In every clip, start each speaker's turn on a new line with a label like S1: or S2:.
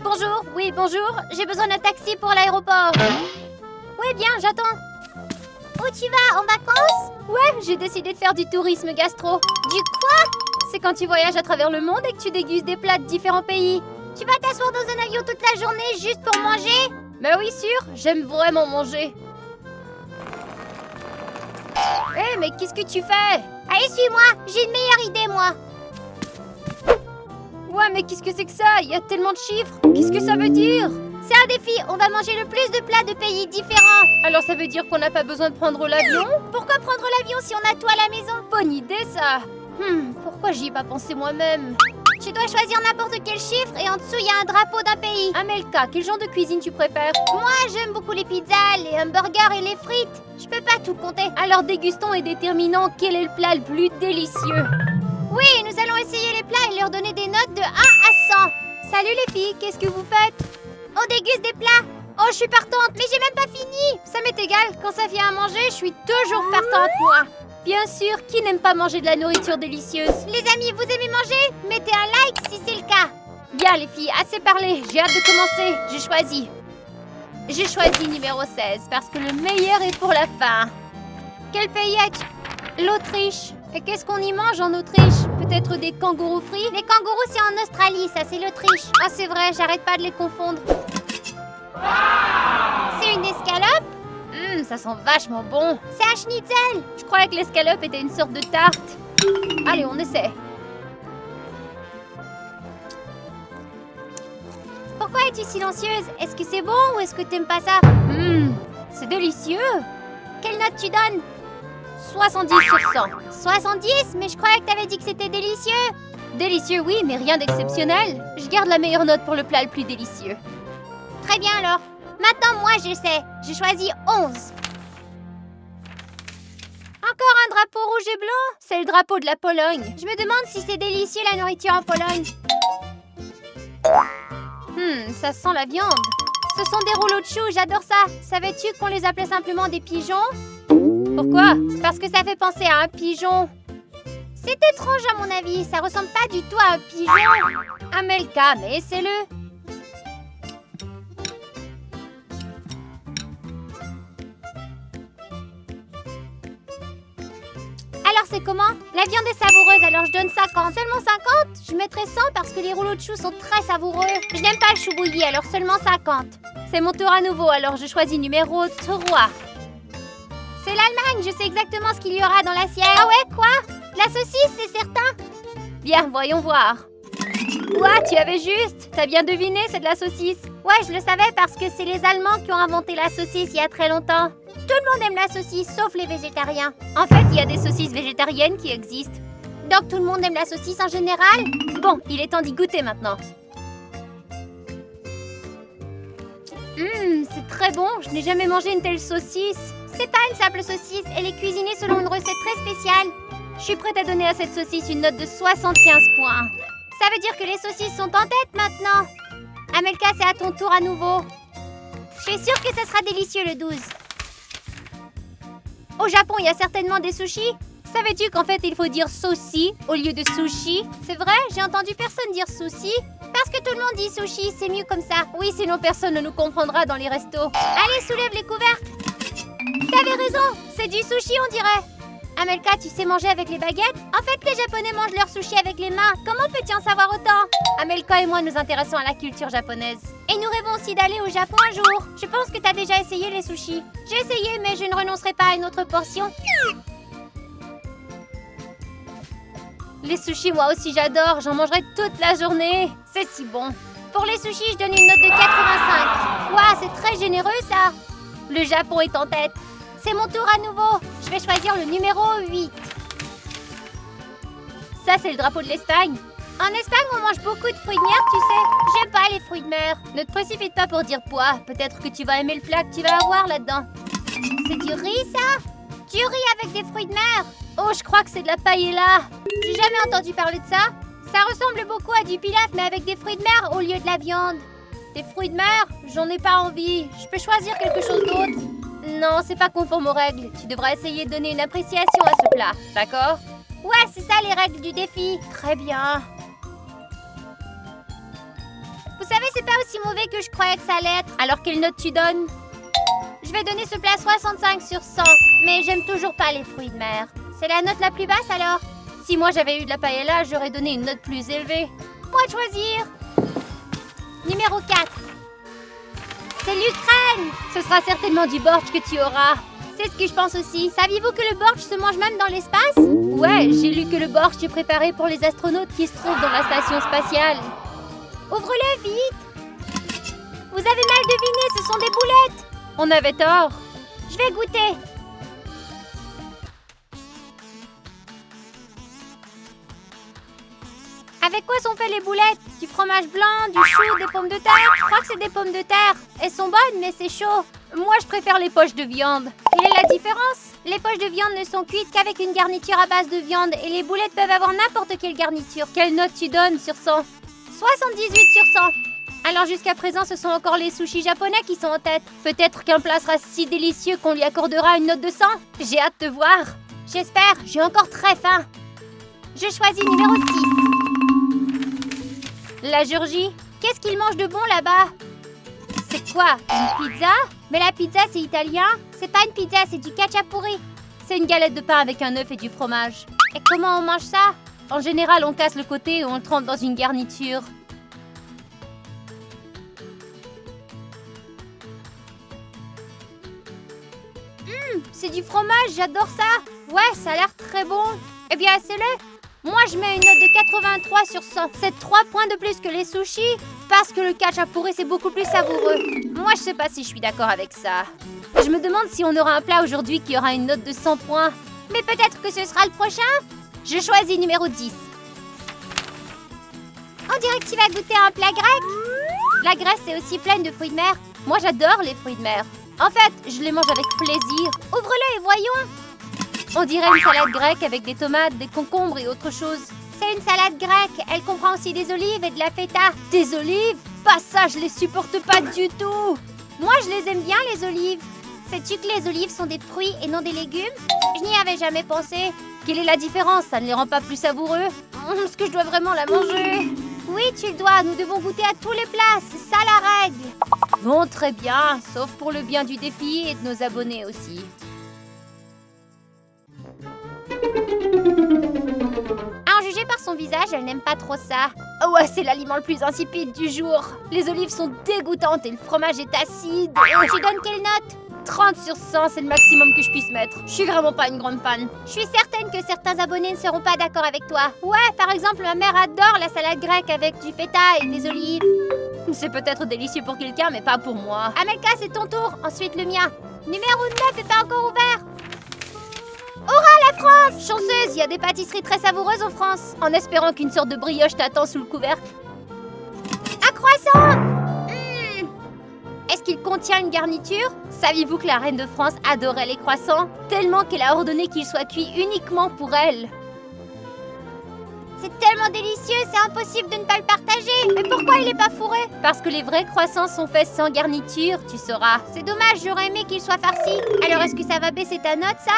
S1: Bonjour, oui, bonjour. J'ai besoin d'un taxi pour l'aéroport. Ouais, bien, j'attends. Où tu vas, en vacances? Ouais, j'ai décidé de faire du tourisme gastro. Du quoi? C'est quand tu voyages à travers le monde et que tu dégustes des plats de différents pays. Tu vas t'asseoir dans un avion toute la journée juste pour manger? Mais oui, sûr, j'aime vraiment manger. Hé, mais qu'est-ce que tu fais? Allez, suis-moi, j'ai une meilleure idée, moi. Ouais, mais qu'est-ce que c'est que ça? Il y a tellement de chiffres. Qu'est-ce que ça veut dire? C'est un défi, on va manger le plus de plats de pays différents. Alors ça veut dire qu'on n'a pas besoin de prendre l'avion? Pourquoi prendre l'avion si on a tout à la maison? Bonne idée, ça. Pourquoi j'y ai pas pensé moi-même? Tu dois choisir n'importe quel chiffre et en dessous, il y a un drapeau d'un pays. Amelka, quel genre de cuisine tu préfères? Moi, j'aime beaucoup les pizzas, les hamburgers et les frites. Je peux pas tout compter. Alors dégustons et déterminons quel est le plat le plus délicieux. Oui, nous allons essayer les plats et leur donner des notes de 1 à 100. Salut les filles, qu'est-ce que vous faites? On déguste des plats. Oh, je suis partante, mais j'ai même pas fini. Ça m'est égal, quand ça vient à manger, je suis toujours partante, moi. Bien sûr, qui n'aime pas manger de la nourriture délicieuse? Les amis, vous aimez manger? Mettez un like si c'est le cas. Bien les filles, assez parlé, j'ai hâte de commencer. J'ai choisi numéro 16 parce que le meilleur est pour la fin. Quel pays as-tu? L'Autriche. Et qu'est-ce qu'on y mange en Autriche? Peut-être des kangourous frits? Les kangourous, c'est en Australie, ça c'est l'Autriche. Ah, c'est vrai, j'arrête pas de les confondre. C'est une escalope? Ça sent vachement bon. C'est un schnitzel. Je croyais que l'escalope était une sorte de tarte. Allez, on essaie. Pourquoi es-tu silencieuse? Est-ce que c'est bon ou est-ce que t'aimes pas ça? C'est délicieux. Quelle note tu donnes? 70 sur 100. 70? Mais je croyais que t'avais dit que c'était délicieux. Délicieux, oui, mais rien d'exceptionnel. Je garde la meilleure note pour le plat le plus délicieux. Très bien alors. Maintenant, moi, je sais. J'ai choisi 11. Encore un drapeau rouge et blanc? C'est le drapeau de la Pologne. Je me demande si c'est délicieux la nourriture en Pologne. Ça sent la viande. Ce sont des rouleaux de choux, j'adore ça. Savais-tu qu'on les appelait simplement des pigeons? Pourquoi? Parce que ça fait penser à un pigeon. C'est étrange à mon avis, ça ressemble pas du tout à un pigeon. Amelka, mais essaie-le. Alors c'est comment? La viande est savoureuse, alors je donne 50. Seulement 50? Je mettrai 100 parce que les rouleaux de choux sont très savoureux. Je n'aime pas le chou bouilli, alors seulement 50. C'est mon tour à nouveau, alors je choisis numéro 3. C'est l'Allemagne, je sais exactement ce qu'il y aura dans l'assiette. Ah ouais, quoi? De la saucisse, c'est certain? Bien, voyons voir. Quoi, tu avais juste? T'as bien deviné, c'est de la saucisse. Ouais, je le savais parce que c'est les Allemands qui ont inventé la saucisse il y a très longtemps. Tout le monde aime la saucisse, sauf les végétariens. En fait, il y a des saucisses végétariennes qui existent. Donc tout le monde aime la saucisse en général? Bon, il est temps d'y goûter maintenant. C'est très bon, je n'ai jamais mangé une telle saucisse. C'est pas une simple saucisse, elle est cuisinée selon une recette très spéciale. Je suis prête à donner à cette saucisse une note de 75 points. Ça veut dire que les saucisses sont en tête maintenant. Amelka, c'est à ton tour à nouveau. Je suis sûre que ça sera délicieux le 12. Au Japon, il y a certainement des sushis. Savais-tu qu'en fait, il faut dire sauci au lieu de sushi? C'est vrai, j'ai entendu personne dire sushi. Parce que tout le monde dit sushi, c'est mieux comme ça. Oui, sinon personne ne nous comprendra dans les restos. Allez, soulève les couvercles. T'avais raison, c'est du sushi on dirait. Amelka, tu sais manger avec les baguettes? En fait, les Japonais mangent leur sushi avec les mains. Comment peux-tu en savoir autant? Amelka et moi nous intéressons à la culture japonaise. Et nous rêvons aussi d'aller au Japon un jour. Je pense que t'as déjà essayé les sushis. J'ai essayé, mais je ne renoncerai pas à une autre portion. Les sushis, moi aussi j'adore. J'en mangerai toute la journée. C'est si bon. Pour les sushis, je donne une note de 85. Waouh, c'est très généreux ça. Le Japon est en tête. C'est mon tour à nouveau. Je vais choisir le numéro 8. Ça, c'est le drapeau de l'Espagne. En Espagne, on mange beaucoup de fruits de mer, tu sais. J'aime pas les fruits de mer. Ne te précipite pas pour dire poids. Peut-être que tu vas aimer le plat que tu vas avoir là-dedans. C'est du riz, ça? Du riz avec des fruits de mer? Oh, je crois que c'est de la paella. J'ai jamais entendu parler de ça. Ça ressemble beaucoup à du pilaf, mais avec des fruits de mer au lieu de la viande. Des fruits de mer? J'en ai pas envie. Je peux choisir quelque chose d'autre? Non, c'est pas conforme aux règles. Tu devras essayer de donner une appréciation à ce plat, d'accord? Ouais, c'est ça les règles du défi. Très bien. Vous savez, c'est pas aussi aussi mauvais que je croyais que ça allait être. Alors quelle note tu donnes? Je vais donner ce plat 65 sur 100, mais j'aime toujours pas les fruits de mer. C'est la note la plus basse alors? Si moi j'avais eu de la paella, j'aurais donné une note plus élevée. Moi de choisir. Numéro 4. C'est l'Ukraine. Ce sera certainement du borsch que tu auras. C'est ce que je pense aussi. Saviez-vous que le borsch se mange même dans l'espace? Ouais, j'ai lu que le borsch est préparé pour les astronautes qui se trouvent dans la station spatiale. Ouvre-le vite. Vous avez mal deviné, ce sont des boulettes. On avait tort. Je vais goûter. Avec quoi sont faites les boulettes? Du fromage blanc, du chou, des pommes de terre? Je crois que c'est des pommes de terre. Elles sont bonnes, mais c'est chaud. Moi, je préfère les poches de viande. Quelle est la différence? Les poches de viande ne sont cuites qu'avec une garniture à base de viande et les boulettes peuvent avoir n'importe quelle garniture. Quelle note tu donnes sur 100? 78 sur 100. Alors jusqu'à présent, ce sont encore les sushis japonais qui sont en tête. Peut-être qu'un plat sera si délicieux qu'on lui accordera une note de 100. J'ai hâte de voir. J'espère, j'ai encore très faim. Je choisis numéro 6. La Géorgie. Qu'est-ce qu'ils mangent de bon là-bas? C'est quoi? Une pizza? Mais la pizza, c'est italien. C'est pas une pizza, c'est du khachapuri. C'est une galette de pain avec un œuf et du fromage. Et comment on mange ça? En général, on casse le côté et on le trempe dans une garniture. C'est du fromage, j'adore ça. Ouais, ça a l'air très bon. Eh bien, c'est-le. Moi, je mets une note de 83 sur 100. C'est 3 points de plus que les sushis parce que le khachapuri, c'est beaucoup plus savoureux. Moi, je sais pas si je suis d'accord avec ça. Je me demande si on aura un plat aujourd'hui qui aura une note de 100 points. Mais peut-être que ce sera le prochain. Je choisis numéro 10. On dirait que tu vas goûter un plat grec. La Grèce est aussi pleine de fruits de mer. Moi, j'adore les fruits de mer. En fait, je les mange avec plaisir. Ouvre-le et voyons. On dirait une salade grecque avec des tomates, des concombres et autre chose. C'est une salade grecque. Elle comprend aussi des olives et de la feta. Des olives? Pas ça, je les supporte pas du tout. Moi, je les aime bien, les olives. Sais-tu que les olives sont des fruits et non des légumes? Je n'y avais jamais pensé. Quelle est la différence? Ça ne les rend pas plus savoureux? Est-ce que je dois vraiment la manger? Oui, tu le dois. Nous devons goûter à tous les plats. C'est ça la règle. Bon, très bien. Sauf pour le bien du défi et de nos abonnés aussi. À en juger par son visage, elle n'aime pas trop ça. Oh ouais, c'est l'aliment le plus insipide du jour. Les olives sont dégoûtantes et le fromage est acide. Tu donnes quelle note? 30 sur 100, c'est le maximum que je puisse mettre. Je suis vraiment pas une grande fan. Je suis certaine que certains abonnés ne seront pas d'accord avec toi. Ouais, par exemple, ma mère adore la salade grecque avec du feta et des olives. C'est peut-être délicieux pour quelqu'un, mais pas pour moi. Amelka, c'est ton tour. Ensuite, le mien. Numéro 9 est pas encore ouvert. Hurrah, la France! Chanceuse, il y a des pâtisseries très savoureuses en France. En espérant qu'une sorte de brioche t'attend sous le couvercle. Un croissant! Est-ce qu'il contient une garniture? Saviez-vous que la reine de France adorait les croissants? Tellement qu'elle a ordonné qu'ils soient cuits uniquement pour elle. C'est tellement délicieux, c'est impossible de ne pas le partager. Mais pourquoi il n'est pas fourré? Parce que les vrais croissants sont faits sans garniture, tu sauras. C'est dommage, j'aurais aimé qu'il soit farci. Alors est-ce que ça va baisser ta note, ça?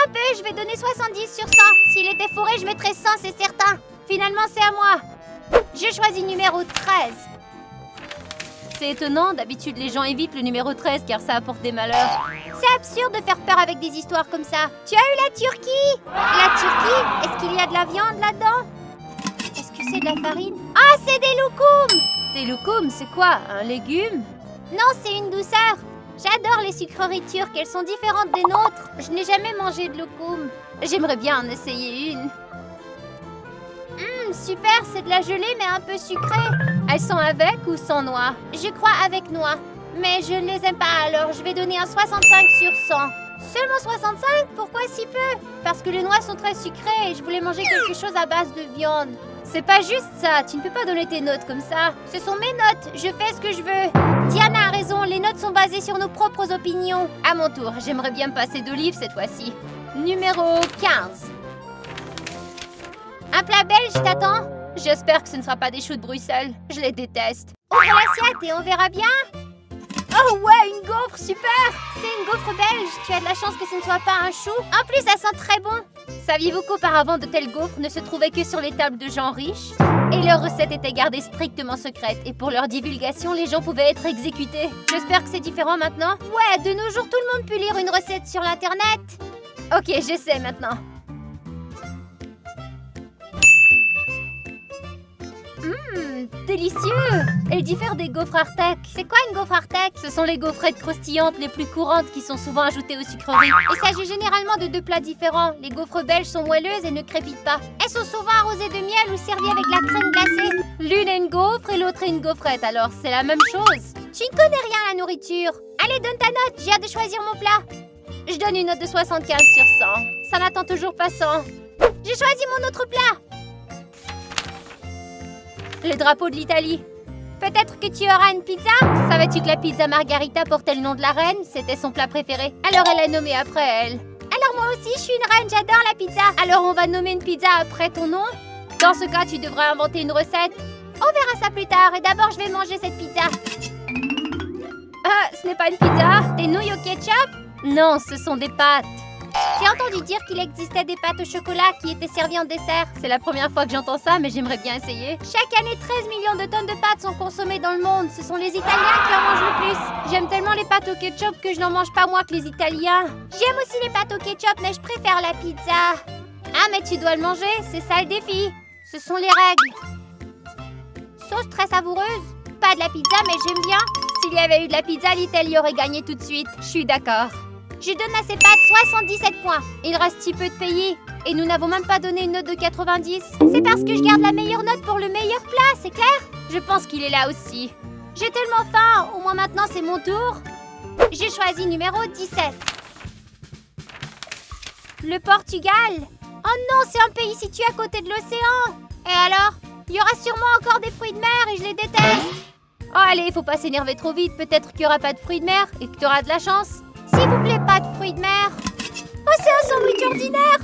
S1: Un peu, je vais donner 70 sur 100. S'il était fourré, je mettrais 100, c'est certain. Finalement, c'est à moi. Je choisis numéro 13. C'est étonnant, d'habitude les gens évitent le numéro 13 car ça apporte des malheurs. C'est absurde de faire peur avec des histoires comme ça. Tu as eu la Turquie? La Turquie? Est-ce qu'il y a de la viande là-dedans? Est-ce que c'est de la farine? Ah, c'est des loukoums! Des loukoums, c'est quoi? Un légume? Non, c'est une douceur. J'adore les sucreries turques, elles sont différentes des nôtres. Je n'ai jamais mangé de loukoum. J'aimerais bien en essayer une. Super, c'est de la gelée mais un peu sucrée. Elles sont avec ou sans noix? Je crois avec noix. Mais je ne les aime pas, alors je vais donner un 65 sur 100. Seulement 65? Pourquoi si peu? Parce que les noix sont très sucrées et je voulais manger quelque chose à base de viande. C'est pas juste ça, tu ne peux pas donner tes notes comme ça. Ce sont mes notes, je fais ce que je veux. Diana a raison, les notes sont basées sur nos propres opinions. À mon tour, j'aimerais bien me passer d'olive cette fois-ci. Numéro 15. Un plat belge t'attend? J'espère que ce ne sera pas des choux de Bruxelles. Je les déteste. Ouvre l'assiette et on verra bien. Oh ouais, une gaufre, super! C'est une gaufre belge. Tu as de la chance que ce ne soit pas un chou. En plus, ça sent très bon. Saviez-vous qu'auparavant, de telles gaufres ne se trouvaient que sur les tables de gens riches? Et leur recette était gardée strictement secrète. Et pour leur divulgation, les gens pouvaient être exécutés. J'espère que c'est différent maintenant. Ouais, de nos jours, tout le monde peut lire une recette sur l'internet. Ok, j'essaie maintenant. Délicieux! Elle diffère des gaufres Artec. C'est quoi une gaufre Artec? Ce sont les gaufrettes croustillantes les plus courantes qui sont souvent ajoutées aux sucreries. Il s'agit généralement de 2 plats différents. Les gaufres belges sont moelleuses et ne crépitent pas. Elles sont souvent arrosées de miel ou servies avec la crème glacée. L'une est une gaufre et l'autre est une gaufrette, alors c'est la même chose. Tu ne connais rien à la nourriture. Allez, donne ta note, j'ai hâte de choisir mon plat. Je donne une note de 75 sur 100. Ça n'attend toujours pas 100. J'ai choisi mon autre plat. Le drapeau de l'Italie. Peut-être que tu auras une pizza? Savais-tu que la pizza margarita portait le nom de la reine? C'était son plat préféré. Alors elle est nommée après elle. Alors moi aussi, je suis une reine, j'adore la pizza. Alors on va nommer une pizza après ton nom? Dans ce cas, tu devrais inventer une recette. On verra ça plus tard et d'abord je vais manger cette pizza. Ah, ce n'est pas une pizza? Des nouilles au ketchup? Non, ce sont des pâtes. J'ai entendu dire qu'il existait des pâtes au chocolat qui étaient servies en dessert. C'est la première fois que j'entends ça, mais j'aimerais bien essayer. Chaque année, 13 millions de tonnes de pâtes sont consommées dans le monde. Ce sont les Italiens qui en mangent le plus. J'aime tellement les pâtes au ketchup que je n'en mange pas moins que les Italiens. J'aime aussi les pâtes au ketchup, mais je préfère la pizza. Ah, mais tu dois le manger, c'est ça le défi. Ce sont les règles. Sauce très savoureuse. Pas de la pizza, mais j'aime bien. S'il y avait eu de la pizza, l'Italie aurait gagné tout de suite. Je suis d'accord. Je donne à ces pâtes 77 points. Il reste si peu de pays. Et nous n'avons même pas donné une note de 90. C'est parce que je garde la meilleure note pour le meilleur plat, c'est clair? Je pense qu'il est là aussi. J'ai tellement faim. Au moins maintenant, c'est mon tour. J'ai choisi numéro 17. Le Portugal. Oh non, c'est un pays situé à côté de l'océan. Et alors? Il y aura sûrement encore des fruits de mer et je les déteste. Oh allez, faut pas s'énerver trop vite. Peut-être qu'il n'y aura pas de fruits de mer et que tu auras de la chance. S'il vous plaît, pas de fruits de mer. Oh, c'est un sandwich ordinaire.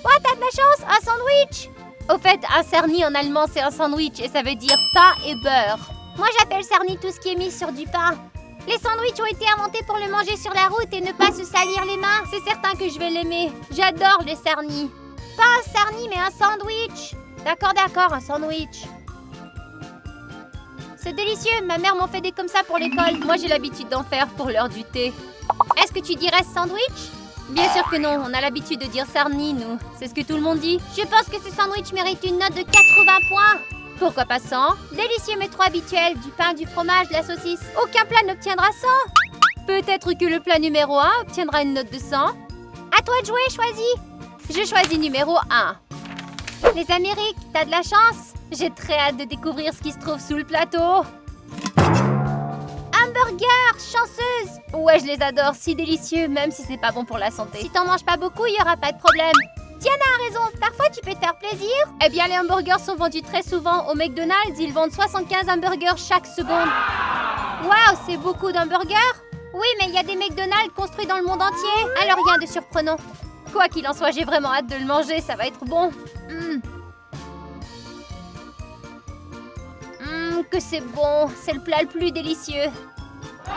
S1: Oh, t'as de la chance, un sandwich. Au fait, un sarni en allemand, c'est un sandwich et ça veut dire pain et beurre. Moi, j'appelle sarni tout ce qui est mis sur du pain. Les sandwichs ont été inventés pour le manger sur la route et ne pas se salir les mains. C'est certain que je vais l'aimer. J'adore les sarnis. Pas un sarni, mais un sandwich. D'accord, un sandwich. C'est délicieux. Ma mère m'en fait des comme ça pour l'école. Moi, j'ai l'habitude d'en faire pour l'heure du thé. Est-ce que tu dirais sandwich? Bien sûr que non, on a l'habitude de dire sarni, nous. C'est ce que tout le monde dit. Je pense que ce sandwich mérite une note de 80 points. Pourquoi pas 100? Délicieux mais trop habituel, du pain, du fromage, de la saucisse. Aucun plat n'obtiendra 100. Peut-être que le plat numéro 1 obtiendra une note de 100. À toi de jouer, choisis. Je choisis numéro 1. Les Amériques, t'as de la chance. J'ai très hâte de découvrir ce qui se trouve sous le plateau. Hamburger, chanceuse. Ouais, je les adore, si délicieux, même si c'est pas bon pour la santé. Si t'en manges pas beaucoup, il y aura pas de problème. Diana a raison, parfois tu peux te faire plaisir. Eh bien, les hamburgers sont vendus très souvent. Au McDonald's, ils vendent 75 hamburgers chaque seconde. Waouh, c'est beaucoup d'hamburgers. Oui, mais il y a des McDonald's construits dans le monde entier. Alors rien de surprenant. Quoi qu'il en soit, j'ai vraiment hâte de le manger, ça va être bon. Que c'est bon, c'est le plat le plus délicieux.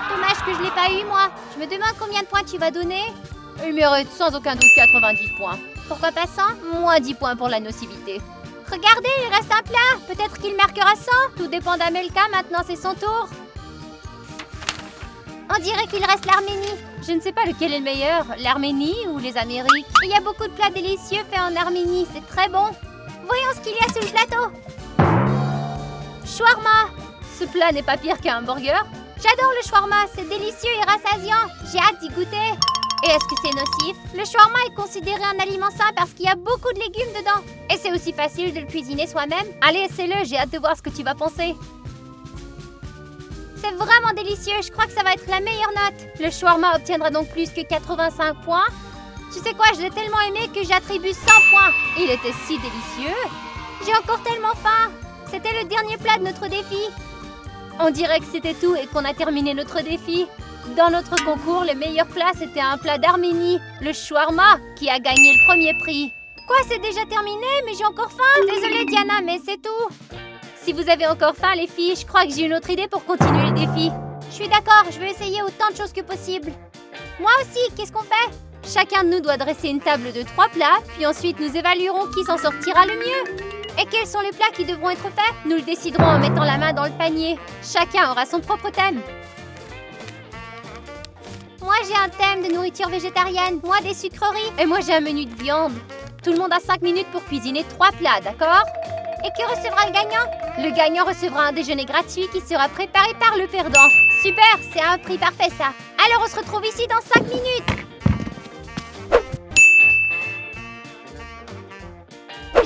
S1: Dommage que je l'ai pas eu, moi. Je me demande combien de points tu vas donner. Il mérite sans aucun doute 90 points. Pourquoi pas 100? Moins 10 points pour la nocivité. Regardez, il reste un plat. Peut-être qu'il marquera 100. Tout dépend d'Amelka, maintenant c'est son tour. On dirait qu'il reste l'Arménie. Je ne sais pas lequel est le meilleur, l'Arménie ou les Amériques. Il y a beaucoup de plats délicieux faits en Arménie, c'est très bon. Voyons ce qu'il y a sous le plateau. Shawarma. Ce plat n'est pas pire qu'un hamburger. J'adore le shawarma, c'est délicieux et rassasiant. J'ai hâte d'y goûter. Et est-ce que c'est nocif? Le shawarma est considéré un aliment sain parce qu'il y a beaucoup de légumes dedans. Et c'est aussi facile de le cuisiner soi-même. Allez, essaie-le, j'ai hâte de voir ce que tu vas penser. C'est vraiment délicieux, je crois que ça va être la meilleure note. Le shawarma obtiendra donc plus que 85 points. Tu sais quoi, je l'ai tellement aimé que j'attribue 100 points. Il était si délicieux. J'ai encore tellement faim. C'était le dernier plat de notre défi. On dirait que c'était tout et qu'on a terminé notre défi. Dans notre concours, le meilleur plat, c'était un plat d'Arménie, le shawarma, qui a gagné le premier prix. Quoi, c'est déjà terminé? Mais j'ai encore faim. Désolée Diana, mais c'est tout. Si vous avez encore faim, les filles, je crois que j'ai une autre idée pour continuer le défi. Je suis d'accord, je vais essayer autant de choses que possible. Moi aussi, qu'est-ce qu'on fait? Chacun de nous doit dresser une table de 3 plats, puis ensuite nous évaluerons qui s'en sortira le mieux. Et quels sont les plats qui devront être faits? Nous le déciderons en mettant la main dans le panier. Chacun aura son propre thème. Moi, j'ai un thème de nourriture végétarienne. Moi, des sucreries. Et moi, j'ai un menu de viande. Tout le monde a 5 minutes pour cuisiner 3 plats, d'accord? Et qui recevra le gagnant? Le gagnant recevra un déjeuner gratuit qui sera préparé par le perdant. Super, c'est un prix parfait, ça. Alors, on se retrouve ici dans 5 minutes.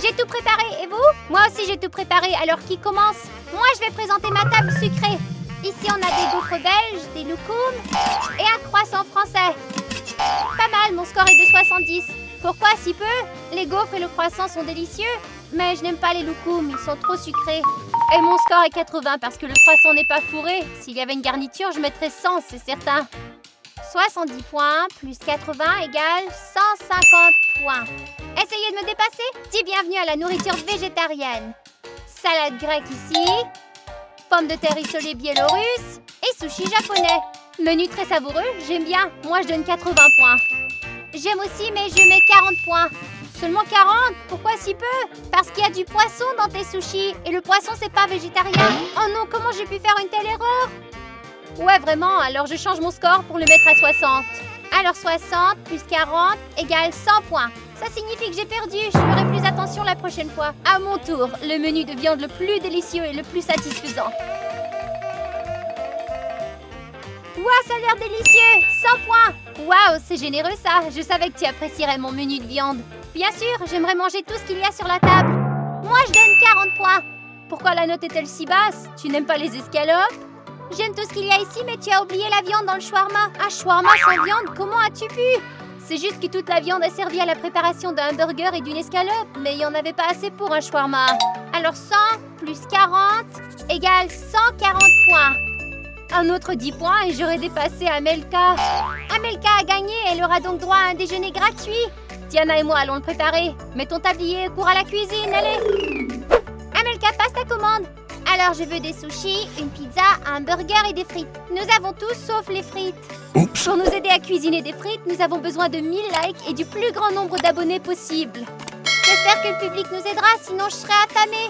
S1: J'ai tout préparé, et vous? Moi aussi, j'ai tout préparé. Alors, qui commence? Moi, je vais présenter ma table sucrée. Ici, on a des gaufres belges, des loukoums et un croissant français. Pas mal, mon score est de 70. Pourquoi si peu? Les gaufres et le croissant sont délicieux, mais je n'aime pas les loukoums, ils sont trop sucrés. Et mon score est 80 parce que le croissant n'est pas fourré. S'il y avait une garniture, je mettrais 100, c'est certain. 70 points plus 80 égale 150 points. Essayez de me dépasser? Dis bienvenue à la nourriture végétarienne. Salade grecque ici. Pommes de terre isolées biélorusse et sushi japonais. Menu très savoureux, j'aime bien. Moi, je donne 80 points. J'aime aussi, mais je mets 40 points. Seulement 40? Pourquoi si peu? Parce qu'il y a du poisson dans tes sushis. Et le poisson, c'est pas végétarien. Oh non, comment j'ai pu faire une telle erreur? Ouais, vraiment, alors je change mon score pour le mettre à 60. Alors 60 plus 40 égale 100 points. Ça signifie que j'ai perdu, je ferai plus attention la prochaine fois. À mon tour, le menu de viande le plus délicieux et le plus satisfaisant. Waouh, ça a l'air délicieux! 100 points! Waouh, c'est généreux ça! Je savais que tu apprécierais mon menu de viande. Bien sûr, j'aimerais manger tout ce qu'il y a sur la table. Moi, je donne 40 points. Pourquoi la note est-elle si basse? Tu n'aimes pas les escalopes? J'aime tout ce qu'il y a ici, mais tu as oublié la viande dans le shawarma. Un shawarma sans viande? Comment as-tu pu? C'est juste que toute la viande est servie à la préparation d'un burger et d'une escalope, mais il n'y en avait pas assez pour un shawarma. Alors 100 plus 40 égale 140 points. Un autre 10 points et j'aurais dépassé Amelka. Amelka a gagné, elle aura donc droit à un déjeuner gratuit. Diana et moi allons le préparer. Mets ton tablier, cours à la cuisine, allez. Amelka, passe ta commande. Alors, je veux des sushis, une pizza, un burger et des frites. Nous avons tout sauf les frites.
S2: Oups.
S1: Pour nous aider à cuisiner des frites, nous avons besoin de 1000 likes et du plus grand nombre d'abonnés possible. J'espère que le public nous aidera, sinon je serai affamée.